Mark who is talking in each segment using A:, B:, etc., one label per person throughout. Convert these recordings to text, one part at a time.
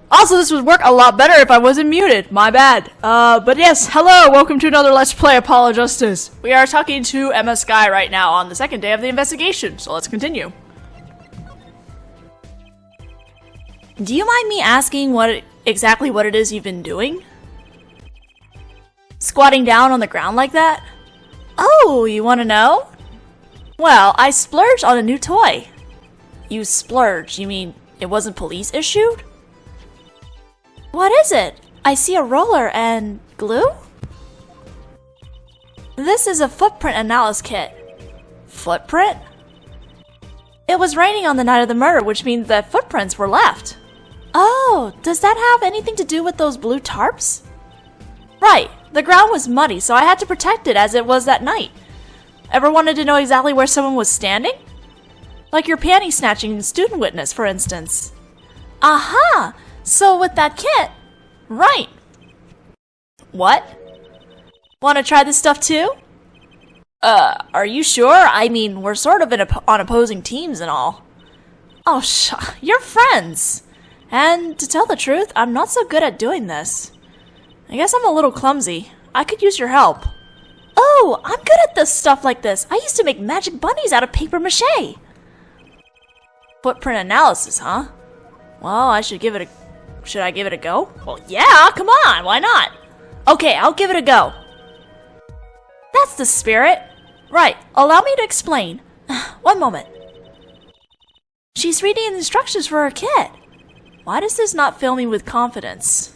A: Also, this would work a lot better if I wasn't muted. My bad. But yes, hello, welcome to another Let's Play Apollo Justice. We are talking to Emma Skye right now on the second day of the investigation, so let's continue. Do you mind me asking exactly what it is you've been doing? Squatting down on the ground like that? Oh, you want to know? Well, I splurged on a new toy. You splurged? You mean it wasn't police issued? What is it? I see a roller and glue? This is a footprint analysis kit. Footprint? It was raining on the night of the murder, which means that footprints were left. Oh, does that have anything to do with those blue tarps? Right, the ground was muddy, so I had to protect it as it was that night. Ever wanted to know exactly where someone was standing? Like your panty snatching student witness, for instance. Aha! So with that kit, right. What? Want to try this stuff too? Are you sure? I mean, we're sort of on opposing teams and all. Oh, you're friends. And to tell the truth, I'm not so good at doing this. I guess I'm a little clumsy. I could use your help. Oh, I'm good at this stuff like this. I used to make magic bunnies out of paper mache. Footprint analysis, huh? Well, should I give it a go? Well, yeah, come on, why not? Okay, I'll give it a go. That's the spirit. Right, allow me to explain. One moment. She's reading instructions for her kit. Why does this not fill me with confidence?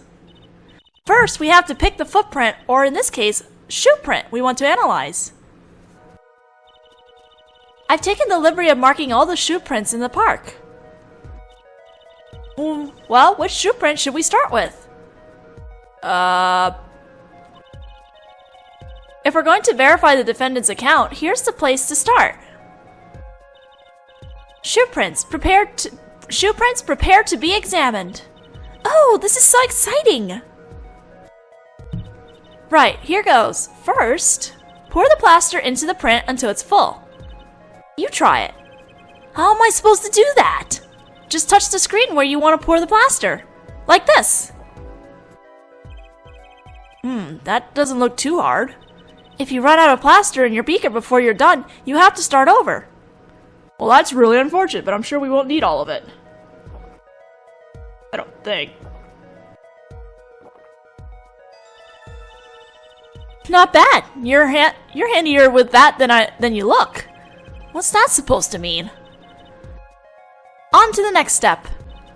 A: First, we have to pick the footprint, or in this case, shoe print we want to analyze. I've taken the liberty of marking all the shoe prints in the park. Well, which shoe print should we start with? If we're going to verify the defendant's account, here's the place to start. Shoe prints prepared to be examined. Oh, this is so exciting! Right, here goes. First, pour the plaster into the print until it's full. You try it. How am I supposed to do that? Just touch the screen where you want to pour the plaster. Like this. That doesn't look too hard. If you run out of plaster in your beaker before you're done, you have to start over. Well, that's really unfortunate, but I'm sure we won't need all of it. I don't think. Not bad. You're handier with that than you look. What's that supposed to mean? On to the next step.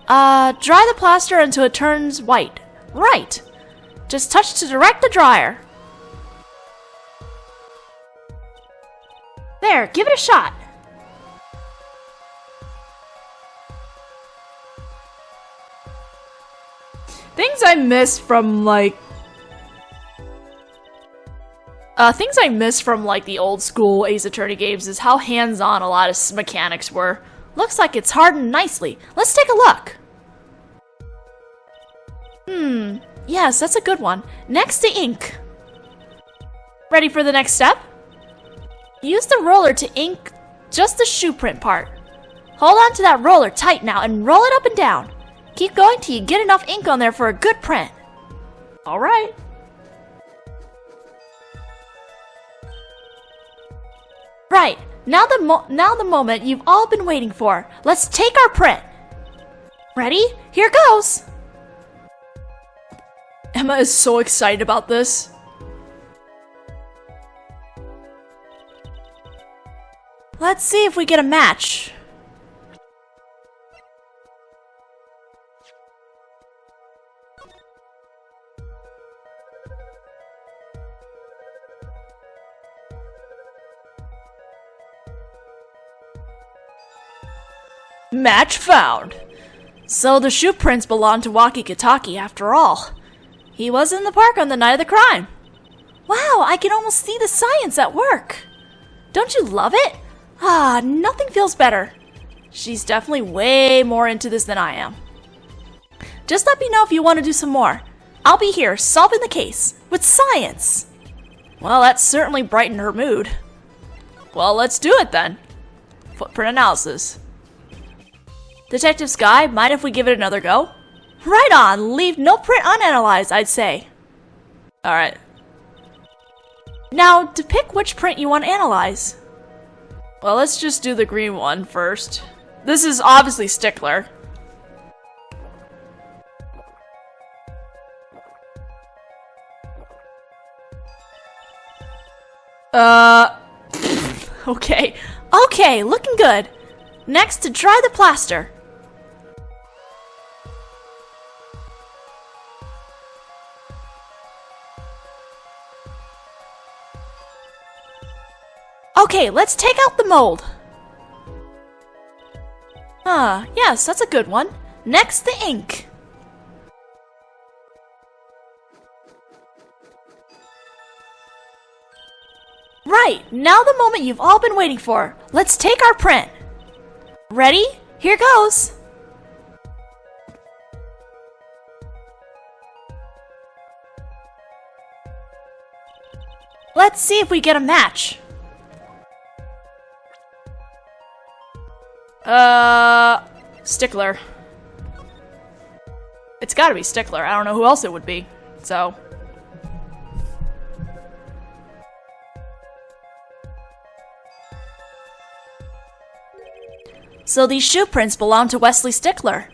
A: Dry the plaster until it turns white. Right. Just touch to direct the dryer. There, give it a shot. Things I miss from the old school Ace Attorney games is how hands-on a lot of mechanics were. Looks like it's hardened nicely. Let's take a look. Yes, that's a good one. Next, the ink. Ready for the next step? Use the roller to ink just the shoe print part. Hold on to that roller tight now and roll it up and down. Keep going till you get enough ink on there for a good print. Alright. Right, now the moment you've all been waiting for. Let's take our print. Ready? Here goes! Emma is so excited about this. Let's see if we get a match. Match found. So the shoe prints belong to Waki Kitaki after all. He was in the park on the night of the crime. Wow, I can almost see the science at work. Don't you love it? Ah, nothing feels better. She's definitely way more into this than I am. Just let me know if you want to do some more. I'll be here solving the case with science. Well, that certainly brightened her mood. Well, let's do it then. Footprint analysis. Detective Skye, mind if we give it another go? Right on! Leave no print unanalyzed, I'd say. Alright. Now, to pick which print you want to analyze. Well, let's just do the green one first. This is obviously Stickler. Okay. Okay, looking good. Next, to dry the plaster. Okay, let's take out the mold. Yes, that's a good one. Next, the ink. Right, now the moment you've all been waiting for. Let's take our print. Ready? Here goes. Let's see if we get a match. Stickler. It's gotta be Stickler. I don't know who else it would be. So. So these shoe prints belong to Wesley Stickler.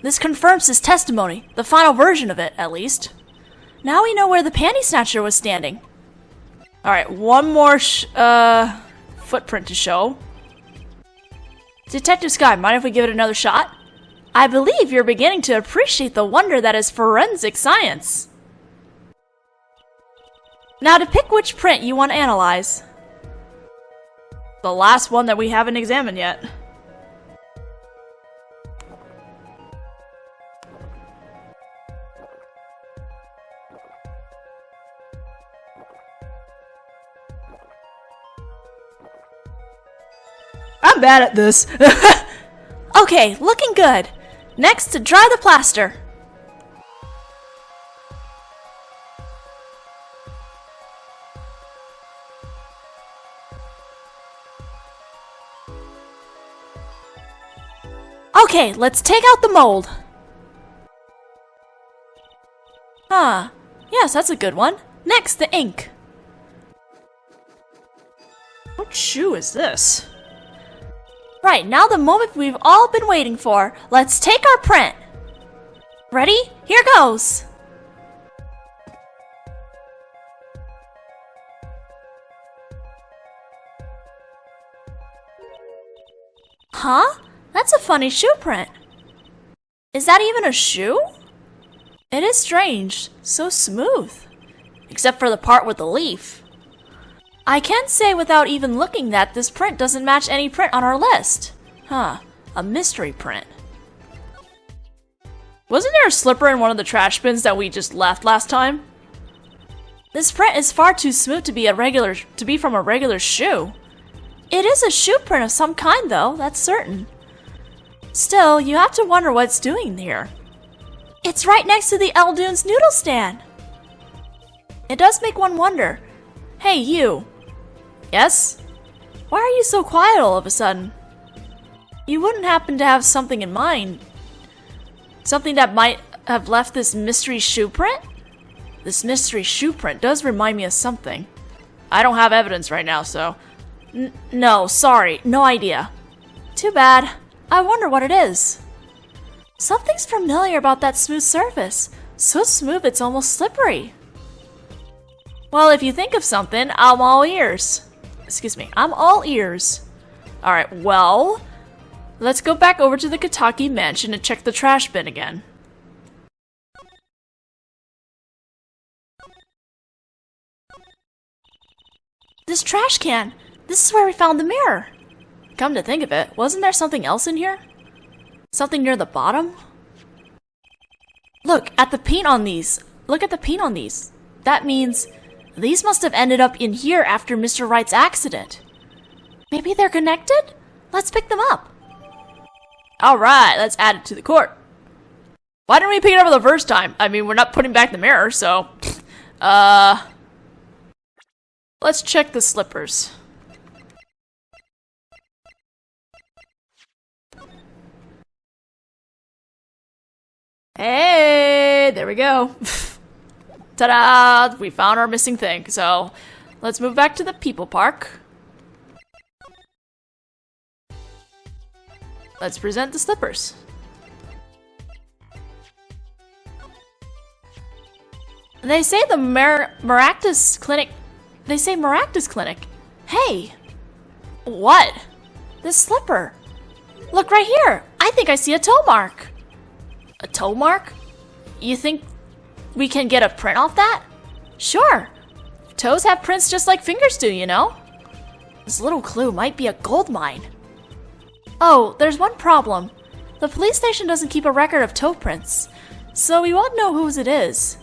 A: This confirms his testimony, the final version of it, at least. Now we know where the panty snatcher was standing. Alright, one more footprint to show. Detective Sky, mind if we give it another shot? I believe you're beginning to appreciate the wonder that is forensic science. Now to pick which print you want to analyze. The last one that we haven't examined yet. I'm bad at this. Okay, looking good. Next, to dry the plaster. Okay, let's take out the mold. Yes, that's a good one. Next, the ink. What shoe is this? Right, now the moment we've all been waiting for. Let's take our print. Ready? Here goes. Huh? That's a funny shoe print. Is that even a shoe? It is strange. So smooth. Except for the part with the leaf. I can't say without even looking that this print doesn't match any print on our list. A mystery print. Wasn't there a slipper in one of the trash bins that we just left last time? This print is far too smooth to be from a regular shoe. It is a shoe print of some kind though, that's certain. Still, you have to wonder what it's doing here. It's right next to the Eldoon's noodle stand. It does make one wonder. Hey, you. Yes? Why are you so quiet all of a sudden? You wouldn't happen to have something in mind? Something that might have left this mystery shoe print? This mystery shoe print does remind me of something. I don't have evidence right now, so... No, sorry, no idea. Too bad. I wonder what it is. Something's familiar about that smooth surface. So smooth it's almost slippery. Well, if you think of something, I'm all ears. Excuse me, I'm all ears. Alright, well, let's go back over to the Kataki mansion and check the trash bin again. This trash can! This is where we found the mirror! Come to think of it, wasn't there something else in here? Something near the bottom? Look at the paint on these! Look at the paint on these! That means... these must have ended up in here after Mr. Wright's accident. Maybe they're connected? Let's pick them up. Alright, let's add it to the court. Why didn't we pick it up the first time? I mean, we're not putting back the mirror, so... let's check the slippers. Hey, there we go. Ta-da! We found our missing thing. So, let's move back to the people park. Let's present the slippers. They say the Maractus Clinic. They say Maractus Clinic. Hey! What? This slipper. Look right here. I think I see a toe mark. A toe mark? You think we can get a print off that? Sure. Toes have prints just like fingers do, you know? This little clue might be a gold mine. Oh, there's one problem. The police station doesn't keep a record of toe prints, so we won't know whose it is.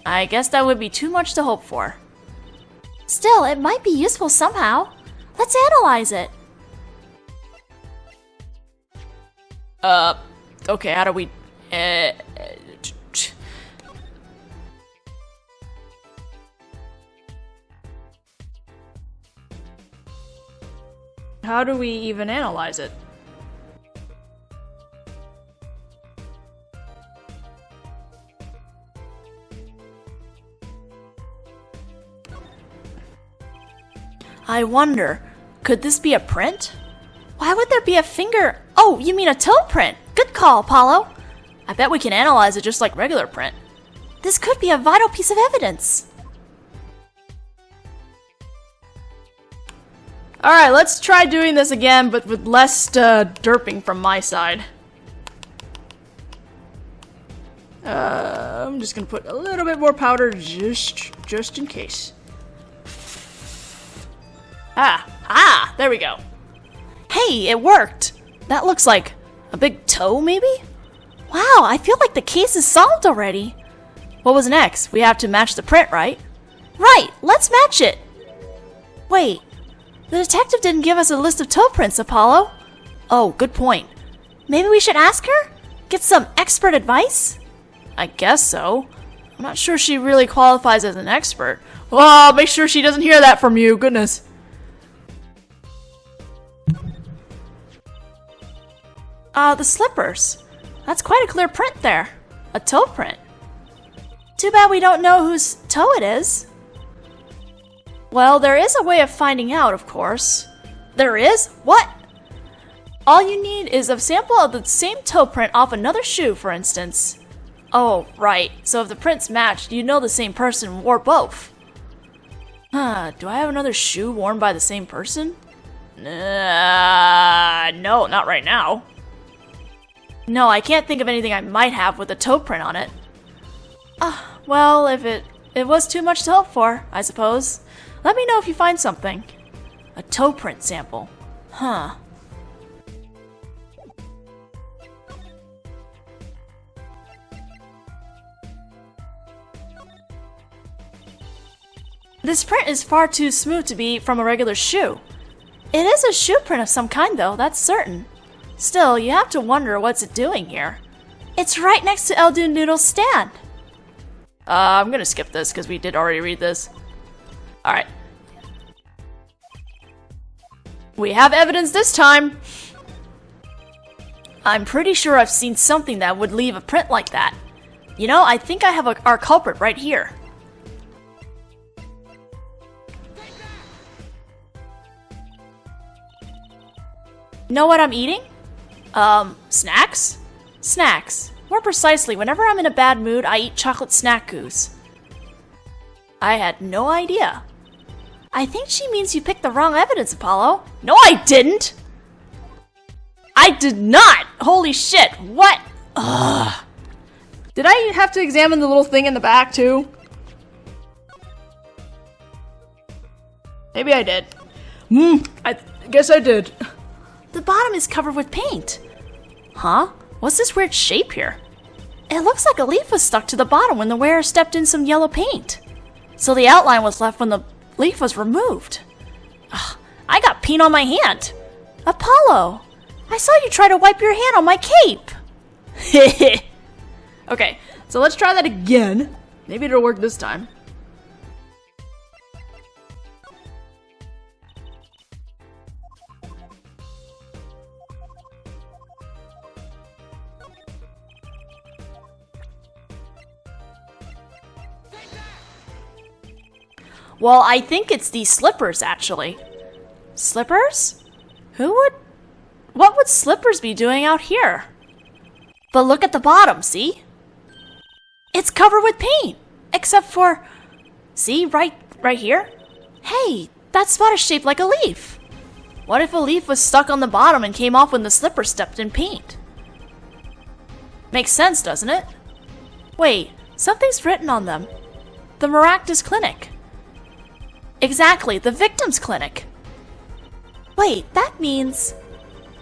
A: I guess that would be too much to hope for. Still, it might be useful somehow. Let's analyze it. Okay, how do we... How do we even analyze it? I wonder, could this be a print? Why would there be a finger? Oh, you mean a toe print? Good call, Apollo. I bet we can analyze it just like regular print. This could be a vital piece of evidence. Alright, let's try doing this again, but with less derping from my side. I'm just gonna put a little bit more powder just in case. There we go. Hey, it worked! That looks like a big toe, maybe? Wow, I feel like the case is solved already. What was next? We have to match the print, right? Right, let's match it! Wait, the detective didn't give us a list of toe prints, Apollo. Oh, good point. Maybe we should ask her? Get some expert advice? I guess so. I'm not sure she really qualifies as an expert. Oh, make sure she doesn't hear that from you, goodness. The slippers. That's quite a clear print there. A toe print. Too bad we don't know whose toe it is. Well, there is a way of finding out, of course. There is? What? All you need is a sample of the same toe print off another shoe, for instance. Oh, right. So if the prints matched, you know the same person wore both. Do I have another shoe worn by the same person? No, not right now. No, I can't think of anything I might have with a toe print on it. Well, if it was too much to hope for, I suppose. Let me know if you find something. A toe print sample. Huh. This print is far too smooth to be from a regular shoe. It is a shoe print of some kind, though, that's certain. Still, you have to wonder what's it doing here. It's right next to Eldoon Noodle's stand. I'm gonna skip this because we did already read this. Alright. We have evidence this time! I'm pretty sure I've seen something that would leave a print like that. You know, I think I have our culprit right here. Know what I'm eating? Snacks? Snacks. More precisely, whenever I'm in a bad mood, I eat chocolate snack goose. I had no idea. I think she means you picked the wrong evidence, Apollo. No, I didn't! I did not! Holy shit, what? Ugh. Did I have to examine the little thing in the back, too? Maybe I did. I guess I did. The bottom is covered with paint. Huh? What's this weird shape here? It looks like a leaf was stuck to the bottom when the wearer stepped in some yellow paint. So the outline was left when the leaf was removed. Ugh, I got paint on my hand. Apollo, I saw you try to wipe your hand on my cape. Okay, so let's try that again. Maybe it'll work this time. Well, I think it's these slippers, actually. Slippers? What would slippers be doing out here? But look at the bottom, see? It's covered with paint, except for, see, right here? Hey, that spot is shaped like a leaf. What if a leaf was stuck on the bottom and came off when the slipper stepped in paint? Makes sense, doesn't it? Wait, something's written on them. The Maractus Clinic. Exactly, the victim's clinic. Wait, that means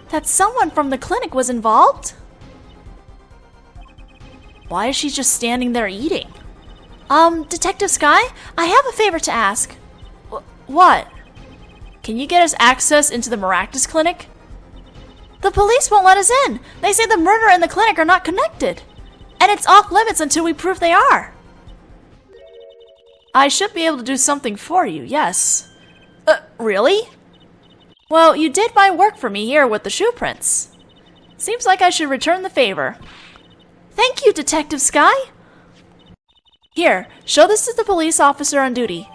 A: that someone from the clinic was involved? Why is she just standing there eating? Detective Sky, I have a favor to ask. What? Can you get us access into the Maractus Clinic? The police won't let us in. They say the murder and the clinic are not connected. And it's off limits until we prove they are. I should be able to do something for you, yes. Really? Well, you did my work for me here with the shoe prints. Seems like I should return the favor. Thank you, Detective Sky. Here, show this to the police officer on duty.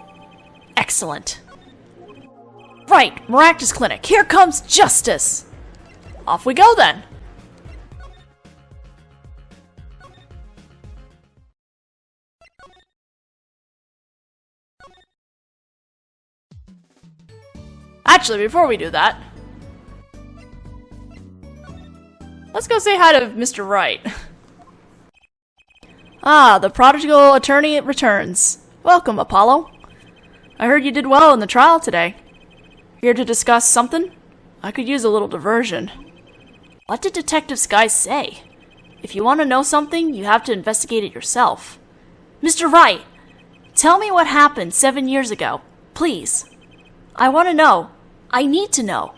A: Excellent. Right, Maractus Clinic, here comes justice. Off we go then. Actually, before we do that, let's go say hi to Mr. Wright. Ah, the prodigal attorney returns. Welcome, Apollo. I heard you did well in the trial today. Here to discuss something? I could use a little diversion. What did Detective Sky say? If you want to know something, you have to investigate it yourself. Mr. Wright, tell me what happened 7 years ago, please. I want to know. I need to know.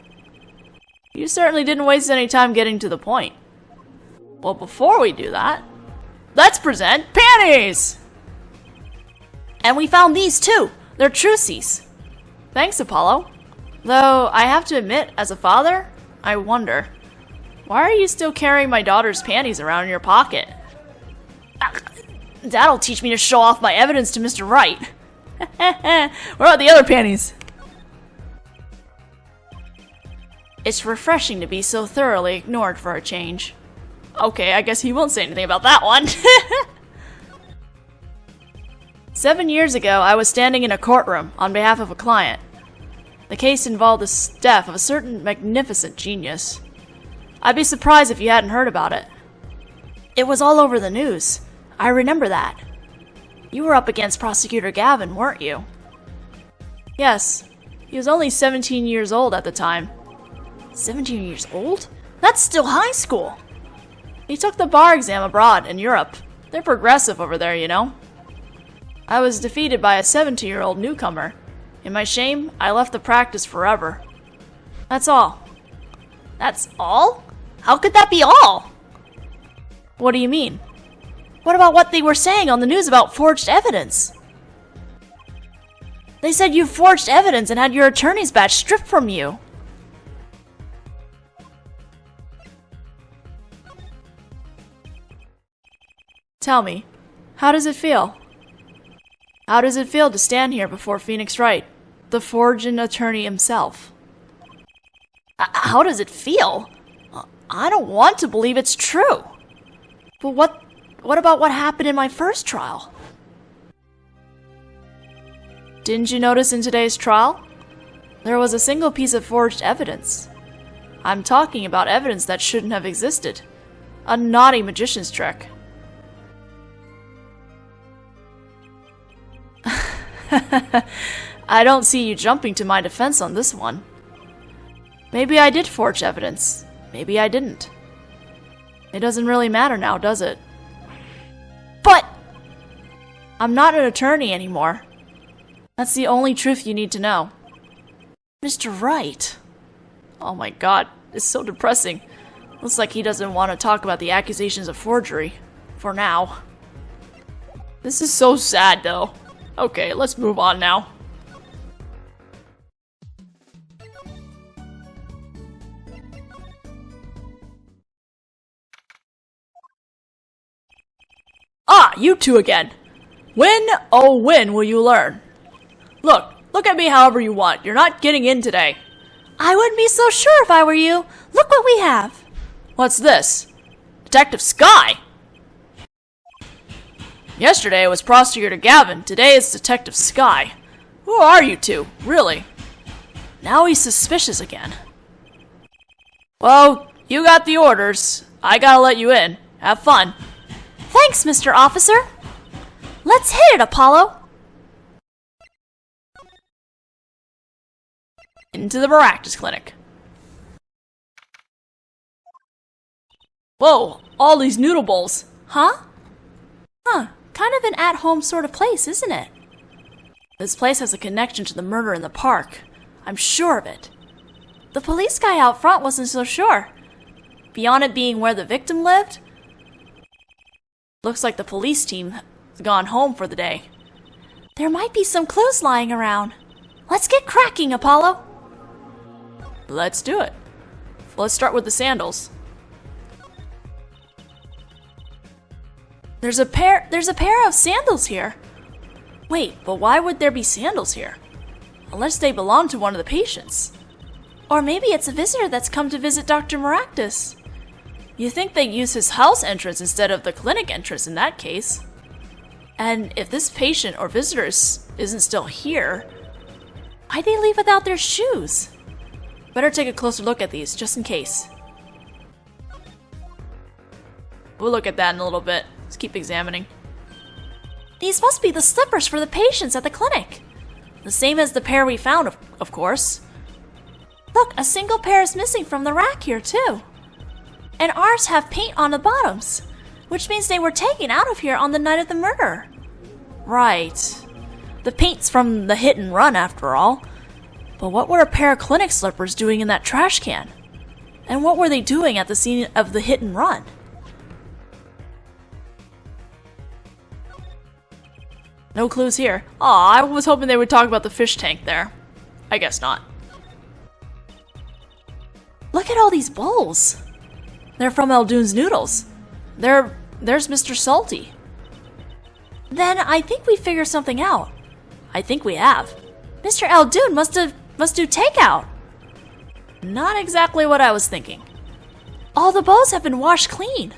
A: You certainly didn't waste any time getting to the point. Well, before we do that, let's present panties! And we found these too. They're trucies. Thanks, Apollo. Though, I have to admit, as a father, I wonder, why are you still carrying my daughter's panties around in your pocket? That'll teach me to show off my evidence to Mr. Wright. Where are the other panties? It's refreshing to be so thoroughly ignored for a change. Okay, I guess he won't say anything about that one. 7 years ago, I was standing in a courtroom on behalf of a client. The case involved the death of a certain magnificent genius. I'd be surprised if you hadn't heard about it. It was all over the news. I remember that. You were up against Prosecutor Gavin, weren't you? Yes. He was only 17 years old at the time. 17 years old? That's still high school! He took the bar exam abroad in Europe. They're progressive over there, you know. I was defeated by a 17-year-old newcomer. In my shame, I left the practice forever. That's all. That's all? How could that be all? What do you mean? What about what they were saying on the news about forged evidence? They said you forged evidence and had your attorney's badge stripped from you. Tell me, how does it feel? How does it feel to stand here before Phoenix Wright, the forging attorney himself? How does it feel? I don't want to believe it's true. But what about what happened in my first trial? Didn't you notice in today's trial? There was a single piece of forged evidence. I'm talking about evidence that shouldn't have existed. A naughty magician's trick. I don't see you jumping to my defense on this one. Maybe I did forge evidence. Maybe I didn't. It doesn't really matter now, does it? But I'm not an attorney anymore. That's the only truth you need to know. Mr. Wright. Oh my god, it's so depressing. Looks like he doesn't want to talk about the accusations of forgery. For now. This is so sad, though. Okay, let's move on now. Ah, you two again. When, oh when will you learn?
B: Look at me however you want. You're not getting in today.
A: I wouldn't be so sure if I were you. Look what we have.
B: What's this? Detective Sky! Yesterday it was Prosecutor Gavin. Today it's Detective Sky. Who are you two, really? Now he's suspicious again. Well, you got the orders. I gotta let you in. Have fun.
A: Thanks, Mr. Officer. Let's hit it, Apollo.
B: Into the Maractus Clinic. Whoa, all these noodle bowls.
A: Huh? Kind of an at-home sort of place, isn't it?
B: This place has a connection to the murder in the park. I'm sure of it.
A: The police guy out front wasn't so sure. Beyond it being where the victim lived,
B: looks like the police team has gone home for the day.
A: There might be some clues lying around. Let's get cracking, Apollo.
B: Let's do it. Let's start with the sandals.
A: There's a pair of sandals here.
B: Wait, but why would there be sandals here? Unless they belong to one of the patients.
A: Or maybe it's a visitor that's come to visit Dr. Maractus.
B: You think they'd use his house entrance instead of the clinic entrance in that case. And if this patient or visitor isn't still here,
A: why'd they leave without their shoes?
B: Better take a closer look at these, just in case. We'll look at that in a little bit. Let's keep examining.
A: These must be the slippers for the patients at the clinic.
B: The same as the pair we found, of course.
A: Look, a single pair is missing from the rack here, too. And ours have paint on the bottoms, which means they were taken out of here on the night of the murder.
B: Right. The paint's from the hit and run, after all. But what were a pair of clinic slippers doing in that trash can? And what were they doing at the scene of the hit and run? No clues here. Aw, I was hoping they would talk about the fish tank there. I guess not.
A: Look at all these bowls.
B: They're from Eldoon's Noodles. There's Mr. Salty.
A: Then I think we figured something out.
B: I think we have.
A: Mr. Eldoon must do takeout.
B: Not exactly what I was thinking.
A: All the bowls have been washed clean.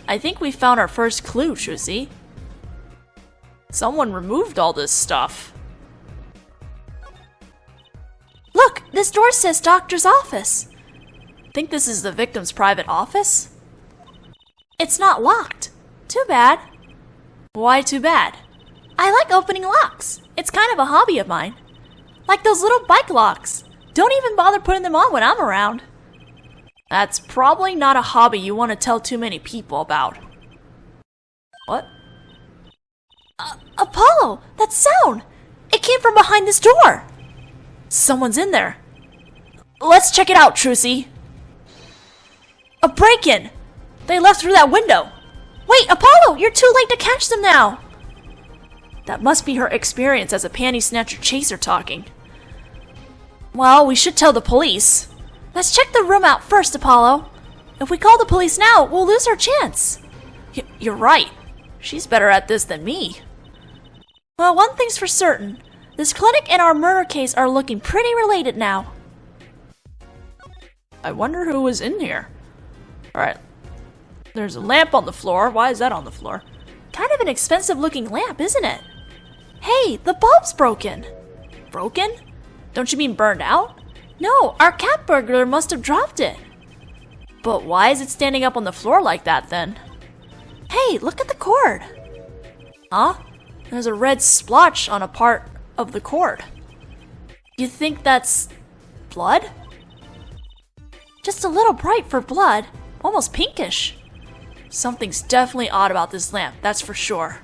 B: I think we found our first clue, Trucy. Someone removed all this stuff.
A: Look, this door says doctor's office.
B: Think this is the victim's private office?
A: It's not locked. Too bad.
B: Why too bad?
A: I like opening locks. It's kind of a hobby of mine. Like those little bike locks. Don't even bother putting them on when I'm around.
B: That's probably not a hobby you want to tell too many people about. What?
A: Apollo! That sound! It came from behind this door!
B: Someone's in there. Let's check it out, Trucy.
A: A break-in!
B: They left through that window.
A: Wait, Apollo! You're too late to catch them now!
B: That must be her experience as a panty snatcher chaser talking. Well, we should tell the police.
A: Let's check the room out first, Apollo. If we call the police now, we'll lose our chance.
B: You're right. She's better at this than me.
A: Well, one thing's for certain. This clinic and our murder case are looking pretty related now.
B: I wonder who was in here. Alright. There's a lamp on the floor. Why is that on the floor?
A: Kind of an expensive-looking lamp, isn't it? Hey, the bulb's broken.
B: Broken? Don't you mean burned out?
A: No, our cat burglar must have dropped it.
B: But why is it standing up on the floor like that, then?
A: Hey, look at the cord.
B: Huh? There's a red splotch on a part of the cord. You think that's blood?
A: Just a little bright for blood. Almost pinkish.
B: Something's definitely odd about this lamp, that's for sure.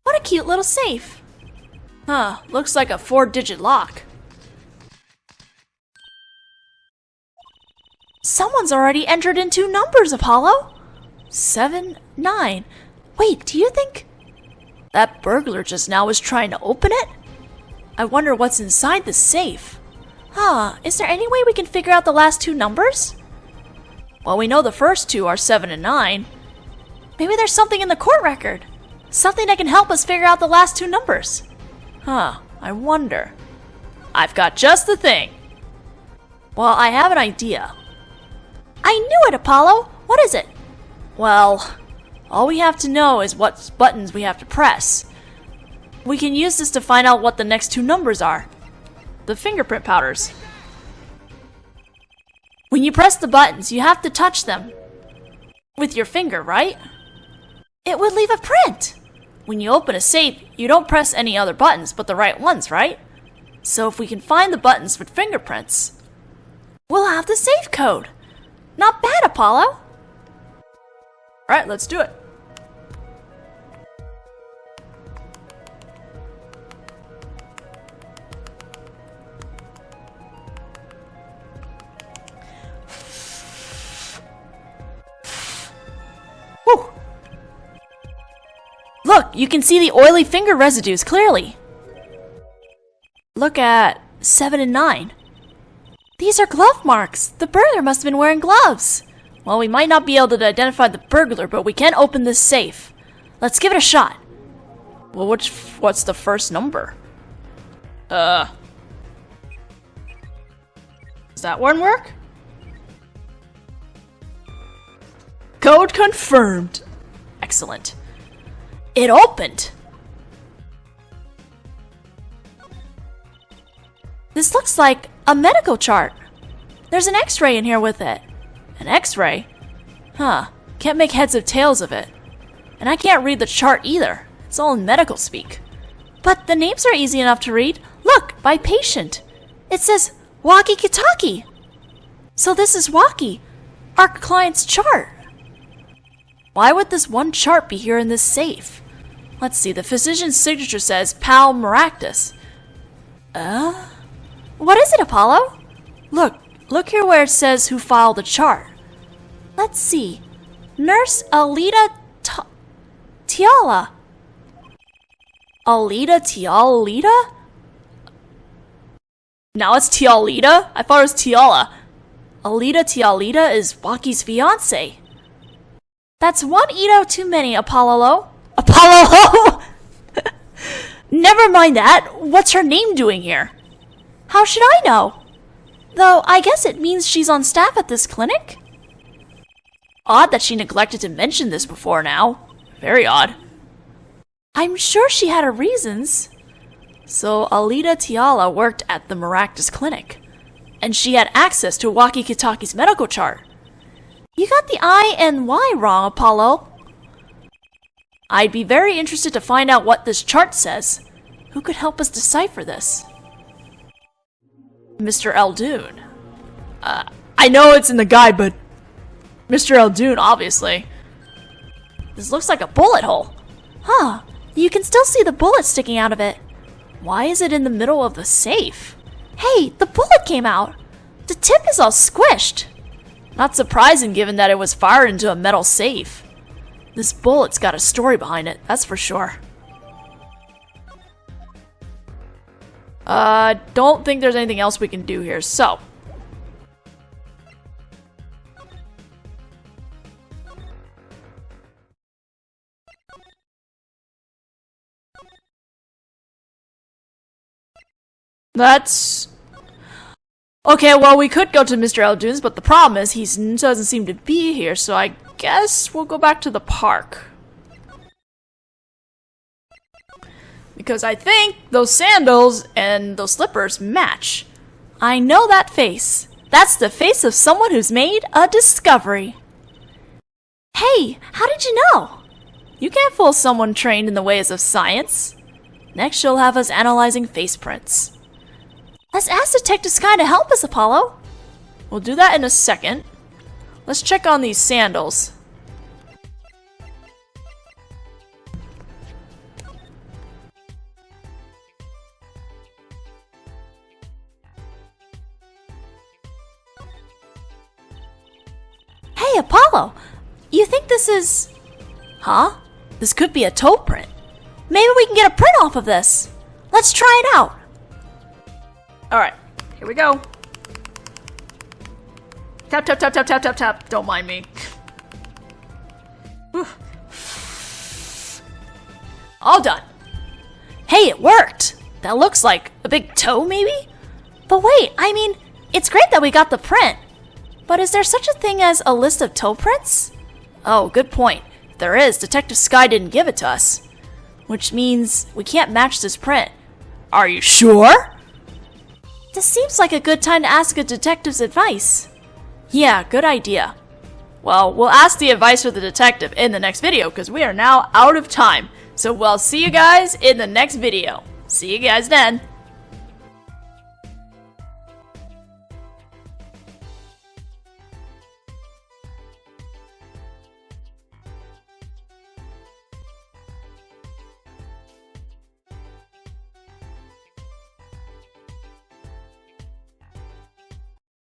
A: What a cute little safe.
B: Huh, looks like a 4-digit lock.
A: Someone's already entered in 2 numbers, Apollo. 7, 9. Wait, do you think
B: that burglar just now was trying to open it? I wonder what's inside the safe.
A: Is there any way we can figure out the last 2 numbers?
B: Well, we know the first 2 are 7 and 9. Maybe there's something in the court record. Something that can help us figure out the last two numbers.
A: Huh, I wonder. I've got just the thing. Well, I have an idea.
B: I knew it, Apollo! What is it?
A: Well, all we have to know is what buttons we have to press. We can use this to find out what the next two numbers are. The fingerprint powders. When you press the buttons, you have to touch them with your finger, right?
B: It would leave a print.
A: When you open a safe, you don't press any other buttons but the right ones, right? So if we can find the buttons with fingerprints,
B: we'll have the safe code. Not bad, Apollo.
A: Alright, let's do it. Whew. Look, you can see the oily finger residues clearly. Look at 7 and 9.
B: These are glove marks. The burglar must have been wearing gloves.
A: Well, we might not be able to identify the burglar, but we can open this safe. Let's give it a shot. Well, what's the first number? Does that one work? Code confirmed. Excellent. It opened.
B: This looks like a medical chart. There's an x-ray in here with it.
A: An x-ray? Huh. Can't make heads or tails of it. And I can't read the chart either. It's all in medical speak.
B: But the names are easy enough to read. Look, by patient. It says Walkie Kitaki. So this is Walkie, our client's chart.
A: Why would this one chart be here in this safe? Let's see, the physician's signature says Pal Maractus.
B: What is it, Apollo?
A: Look here where it says who filed the chart.
B: Let's see. Nurse Alita Tiala.
A: Alita Tialita? Now it's Tialita? I thought it was Tiala. Alita Tialita is Wakie's fiance.
B: That's one Ito too many, Apollo.
A: Apollo! Never mind that. What's her name doing here?
B: How should I know? Though I guess it means she's on staff at this clinic.
A: Odd that she neglected to mention this before now. Very odd.
B: I'm sure she had her reasons.
A: So Alita Tiala worked at the Maractus clinic, and she had access to Walkie Kitaki's medical chart.
B: You got the I and Y wrong, Apollo.
A: I'd be very interested to find out what this chart says. Who could help us decipher this? Mr. Eldoon. I know it's in the guide, but Mr. Eldoon, obviously. This looks like a bullet hole.
B: Huh. You can still see the bullet sticking out of it.
A: Why is it in the middle of the safe?
B: Hey, the bullet came out. The tip is all squished.
A: Not surprising given that it was fired into a metal safe. This bullet's got a story behind it, that's for sure. Don't think there's anything else we can do here, so. That's... Okay, well, we could go to Mr. Eldoon's, but the problem is he doesn't seem to be here, so I guess we'll go back to the park. Because I think those sandals and those slippers match. I know that face. That's the face of someone who's made a discovery.
B: Hey, how did you know?
A: You can't fool someone trained in the ways of science. Next, you'll have us analyzing face prints.
B: Let's ask Detective Sky to help us, Apollo.
A: We'll do that in a second. Let's check on these sandals.
B: Hey, Apollo! You think this is...
A: Huh? This could be a toe print.
B: Maybe we can get a print off of this. Let's try it out.
A: Alright, here we go. Tap, tap, tap, tap, tap, tap, tap. Don't mind me.
B: all done. Hey, it worked! That looks like a big toe, maybe?
A: But wait, I mean, it's great that we got the print. But is there such a thing as a list of toe prints?
B: Oh, good point. If there is, Detective Sky didn't give it to us. Which means we can't match this print. Are you sure?
A: This seems like a good time to ask a detective's advice.
B: Yeah, good idea. Well, we'll ask the advice for the detective in the next video because we are now out of time. So we'll see you guys in the next video. See you guys then.